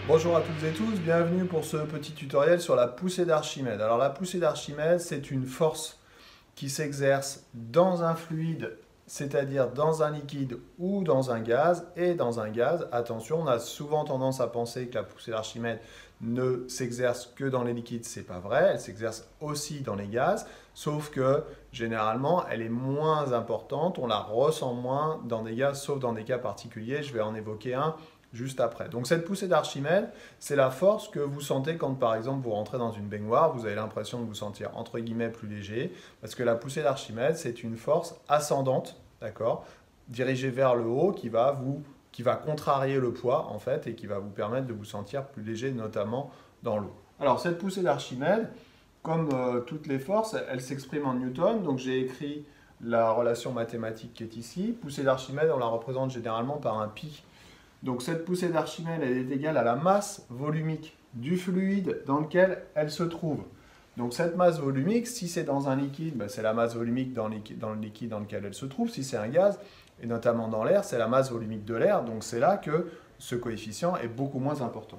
Bonjour à toutes et tous, bienvenue pour ce petit tutoriel sur la poussée d'Archimède. Alors la poussée d'Archimède, c'est une force qui s'exerce dans un fluide, c'est-à-dire dans un liquide ou dans un gaz. Et dans un gaz, attention, on a souvent tendance à penser que la poussée d'Archimède ne s'exerce que dans les liquides, c'est pas vrai, elle s'exerce aussi dans les gaz, sauf que généralement elle est moins importante, on la ressent moins dans des gaz, sauf dans des cas particuliers, je vais en évoquer un juste après. Donc cette poussée d'Archimède, c'est la force que vous sentez quand par exemple vous rentrez dans une baignoire, vous avez l'impression de vous sentir entre guillemets plus léger, parce que la poussée d'Archimède, c'est une force ascendante, d'accord, dirigée vers le haut qui va contrarier le poids en fait et qui va vous permettre de vous sentir plus léger, notamment dans l'eau. Alors cette poussée d'Archimède, comme toutes les forces, elle s'exprime en newton, donc j'ai écrit la relation mathématique qui est ici. Poussée d'Archimède, on la représente généralement par un pi. Donc cette poussée d'Archimède, elle est égale à la masse volumique du fluide dans lequel elle se trouve. Donc cette masse volumique, si c'est dans un liquide, ben c'est la masse volumique dans le liquide dans lequel elle se trouve. Si c'est un gaz, et notamment dans l'air, c'est la masse volumique de l'air. Donc c'est là que ce coefficient est beaucoup moins important.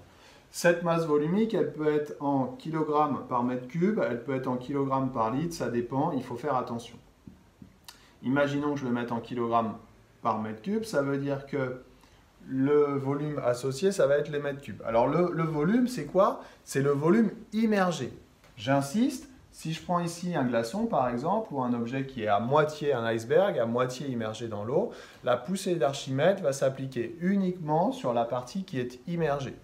Cette masse volumique, elle peut être en kilogrammes par mètre cube, elle peut être en kilogrammes par litre, ça dépend, il faut faire attention. Imaginons que je le mette en kilogrammes par mètre cube, ça veut dire que le volume associé, ça va être les mètres cubes. Alors le volume, c'est quoi? C'est le volume immergé. J'insiste, si je prends ici un glaçon par exemple, ou un objet qui est à moitié un iceberg, à moitié immergé dans l'eau, la poussée d'Archimède va s'appliquer uniquement sur la partie qui est immergée.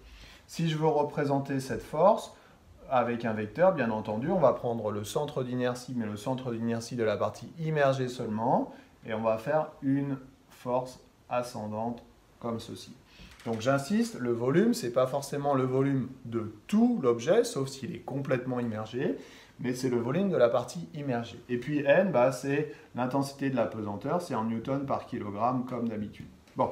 Si je veux représenter cette force avec un vecteur, bien entendu, on va prendre le centre d'inertie, mais le centre d'inertie de la partie immergée seulement, et on va faire une force ascendante comme ceci. Donc j'insiste, le volume, ce n'est pas forcément le volume de tout l'objet, sauf s'il est complètement immergé, mais c'est le volume de la partie immergée. Et puis N, bah, c'est l'intensité de la pesanteur, c'est en newton par kilogramme comme d'habitude. Bon,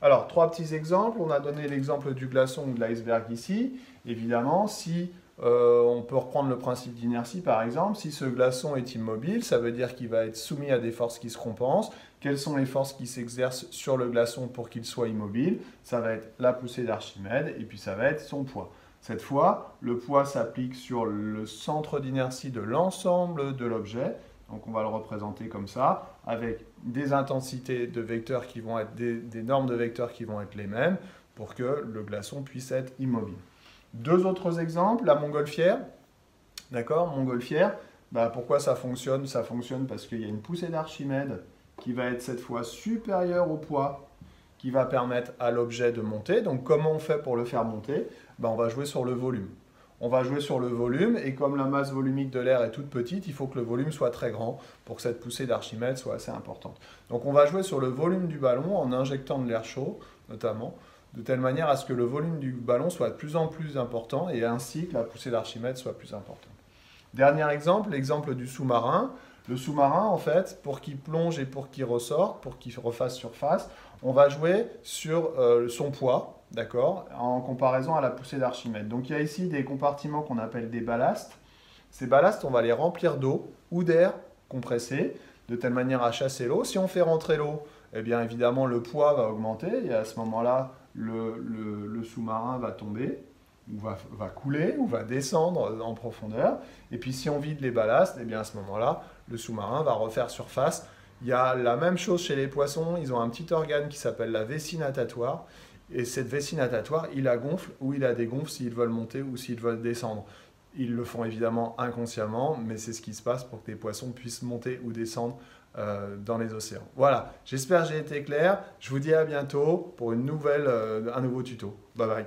alors trois petits exemples. On a donné l'exemple du glaçon ou de l'iceberg ici. Évidemment, si on peut reprendre le principe d'inertie par exemple, si ce glaçon est immobile, ça veut dire qu'il va être soumis à des forces qui se compensent. Quelles sont les forces qui s'exercent sur le glaçon pour qu'il soit immobile? Ça va être la poussée d'Archimède et puis ça va être son poids. Cette fois, le poids s'applique sur le centre d'inertie de l'ensemble de l'objet. Donc on va le représenter comme ça, avec des intensités de vecteurs qui vont être des normes de vecteurs qui vont être les mêmes pour que le glaçon puisse être immobile. Deux autres exemples, la montgolfière. D'accord, montgolfière, bah, pourquoi ça fonctionne? Ça fonctionne parce qu'il y a une poussée d'Archimède qui va être cette fois supérieure au poids qui va permettre à l'objet de monter. Donc comment on fait pour le faire monter? Bah, on va jouer sur le volume. On va jouer sur le volume et comme la masse volumique de l'air est toute petite, il faut que le volume soit très grand pour que cette poussée d'Archimède soit assez importante. Donc on va jouer sur le volume du ballon en injectant de l'air chaud notamment, de telle manière à ce que le volume du ballon soit de plus en plus important et ainsi que la poussée d'Archimède soit plus importante. Dernier exemple, l'exemple du sous-marin. Le sous-marin, en fait, pour qu'il plonge et pour qu'il ressorte, pour qu'il refasse surface, on va jouer sur son poids, d'accord, en comparaison à la poussée d'Archimède. Donc il y a ici des compartiments qu'on appelle des ballastes. Ces ballastes, on va les remplir d'eau ou d'air compressé, de telle manière à chasser l'eau. Si on fait rentrer l'eau, eh bien évidemment le poids va augmenter et à ce moment-là, le sous-marin va tomber, ou va couler, ou va descendre en profondeur. Et puis si on vide les ballasts, eh bien à ce moment-là, le sous-marin va refaire surface. Il y a la même chose chez les poissons, ils ont un petit organe qui s'appelle la vessie natatoire. Et cette vessie natatoire, il la gonfle ou il la dégonfle s'ils veulent monter ou s'ils veulent descendre. Ils le font évidemment inconsciemment, mais c'est ce qui se passe pour que les poissons puissent monter ou descendre dans les océans. Voilà, j'espère que j'ai été clair. Je vous dis à bientôt pour un nouveau tuto. Bye bye.